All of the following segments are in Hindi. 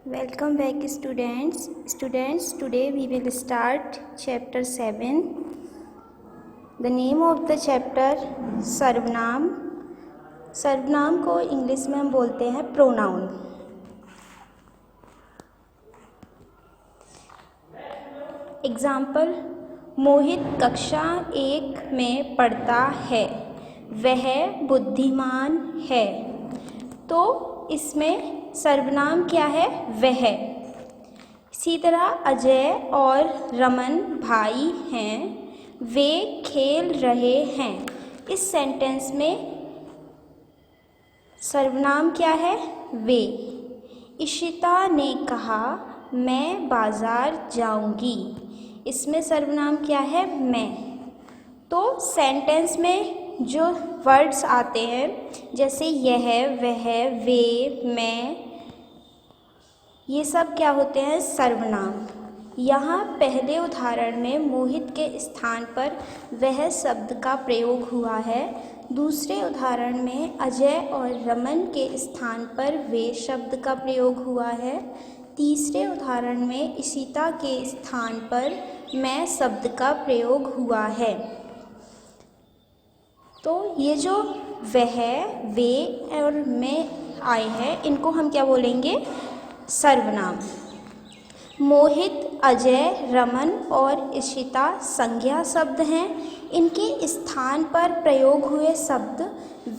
Welcome back students. Today we will start chapter 7. The name of the chapter सर्वनाम. सर्वनाम को इंग्लिश में हम बोलते हैं प्रोनाउन. एग्जाम्पल, मोहित कक्षा 1 में पढ़ता है. वह बुद्धिमान है. तो इसमें सर्वनाम क्या है? वह. इसी तरह अजय और रमन भाई हैं. वे खेल रहे हैं. इस सेंटेंस में सर्वनाम क्या है? वे. इशिता ने कहा मैं बाजार जाऊंगी. इसमें सर्वनाम क्या है? मैं. तो सेंटेंस में जो वर्ड्स आते हैं जैसे यह, वह, वे, मैं, ये सब क्या होते हैं? सर्वनाम. यहाँ पहले उदाहरण में मोहित के स्थान पर वह शब्द का प्रयोग हुआ है. दूसरे उदाहरण में अजय और रमन के स्थान पर वे शब्द का प्रयोग हुआ है. तीसरे उदाहरण में इशिता के स्थान पर मैं शब्द का प्रयोग हुआ है. तो ये जो वह, वे और मैं आए हैं, इनको हम क्या बोलेंगे? सर्वनाम. मोहित, अजय, रमन और इशिता संज्ञा शब्द हैं. इनके स्थान पर प्रयोग हुए शब्द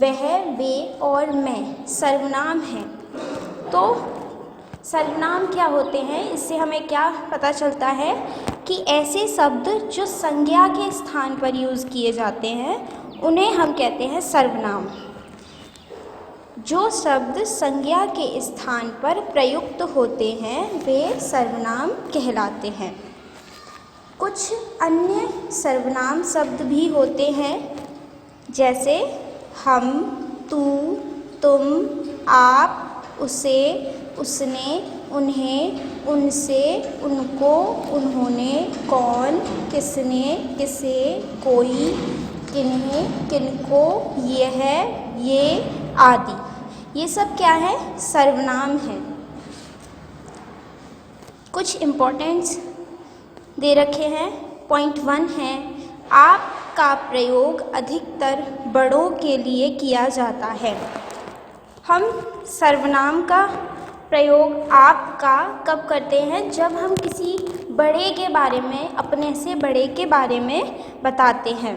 वह, वे और मैं सर्वनाम हैं. तो सर्वनाम क्या होते हैं? इससे हमें क्या पता चलता है कि ऐसे शब्द जो संज्ञा के स्थान पर यूज़ किए जाते हैं उन्हें हम कहते हैं सर्वनाम. जो शब्द संज्ञा के स्थान पर प्रयुक्त होते हैं वे सर्वनाम कहलाते हैं. कुछ अन्य सर्वनाम शब्द भी होते हैं जैसे हम, तू, तुम, आप, उसे, उसने, उन्हें, उनसे, उनको, उन्होंने, कौन, किसने, किसे, कोई, किन्हें, किनको, यह, ये आदि. ये सब क्या है? सर्वनाम है. कुछ इम्पोर्टेंट्स दे रखे हैं. पॉइंट 1 है आप का प्रयोग अधिकतर बड़ों के लिए किया जाता है. हम सर्वनाम का प्रयोग आप का कब करते हैं? जब हम किसी बड़े के बारे में, अपने से बड़े के बारे में बताते हैं.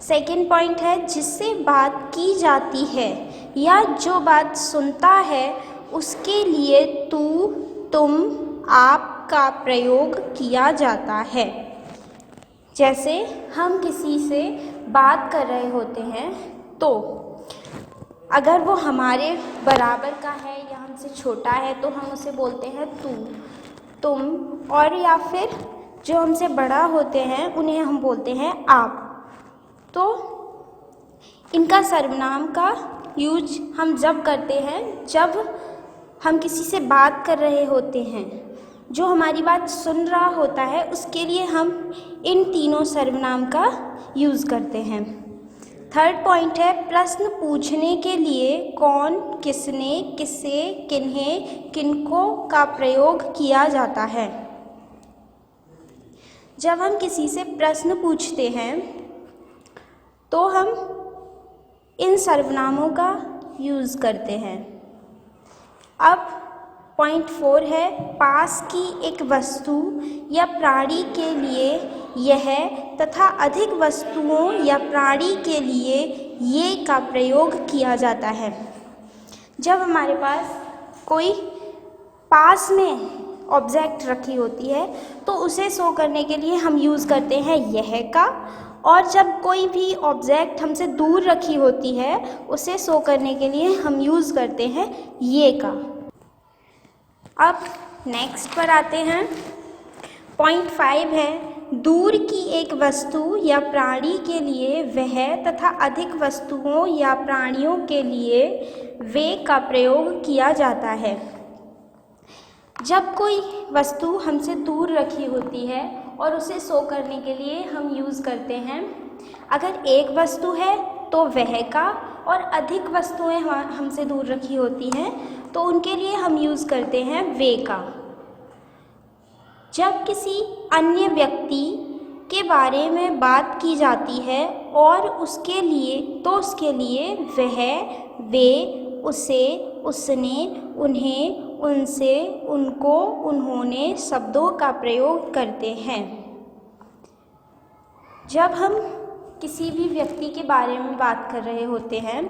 सेकंड पॉइंट है जिससे बात की जाती है या जो बात सुनता है उसके लिए तू, तुम, आप का प्रयोग किया जाता है. जैसे हम किसी से बात कर रहे होते हैं तो अगर वो हमारे बराबर का है या हमसे छोटा है तो हम उसे बोलते हैं तू, तुम, और या फिर जो हमसे बड़ा होते हैं उन्हें हम बोलते हैं आप. तो इनका सर्वनाम का यूज हम जब करते हैं जब हम किसी से बात कर रहे होते हैं. जो हमारी बात सुन रहा होता है उसके लिए हम इन तीनों सर्वनाम का यूज़ करते हैं. थर्ड पॉइंट है प्रश्न पूछने के लिए कौन, किसने, किसे, किन्हें, किनको का प्रयोग किया जाता है. जब हम किसी से प्रश्न पूछते हैं तो हम इन सर्वनामों का यूज़ करते हैं. अब पॉइंट 4 है पास की एक वस्तु या प्राणी के लिए यह तथा अधिक वस्तुओं या प्राणी के लिए ये का प्रयोग किया जाता है. जब हमारे पास कोई पास में ऑब्जेक्ट रखी होती है तो उसे शो करने के लिए हम यूज़ करते हैं यह का, और जब कोई भी ऑब्जेक्ट हमसे दूर रखी होती है उसे शो करने के लिए हम यूज़ करते हैं ये का. अब नेक्स्ट पर आते हैं. पॉइंट 5 है दूर की एक वस्तु या प्राणी के लिए वह तथा अधिक वस्तुओं या प्राणियों के लिए वे का प्रयोग किया जाता है. जब कोई वस्तु हमसे दूर रखी होती है और उसे शो करने के लिए हम यूज़ करते हैं. अगर एक वस्तु है तो वह का, और अधिक वस्तुएं हमसे दूर रखी होती हैं तो उनके लिए हम यूज़ करते हैं वे का। जब किसी अन्य व्यक्ति के बारे में बात की जाती है और उसके लिए वह, वे, उसे, उसने, उन्हें, उनसे, उनको, उन्होंने शब्दों का प्रयोग करते हैं। जब हम किसी भी व्यक्ति के बारे में बात कर रहे होते हैं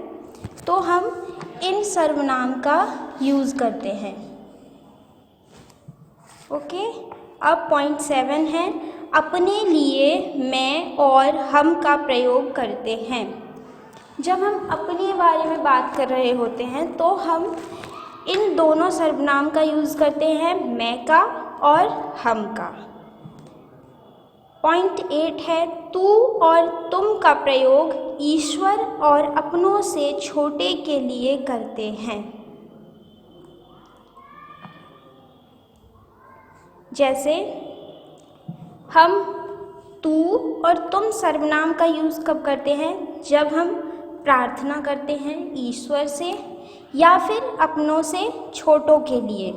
तो हम इन सर्वनाम का यूज़ करते हैं। ओके, अब पॉइंट 7 है, अपने लिए मैं और हम का प्रयोग करते हैं। जब हम अपने बारे में बात कर रहे होते हैं तो हम इन दोनों सर्वनाम का यूज़ करते हैं, मैं का और हम का। पॉइंट 8 है, तू और तुम का प्रयोग ईश्वर और अपनों से छोटे के लिए करते हैं। जैसे हम तू और तुम सर्वनाम का यूज़ कब करते हैं? जब हम प्रार्थना करते हैं ईश्वर से या फिर अपनों से छोटों के लिए।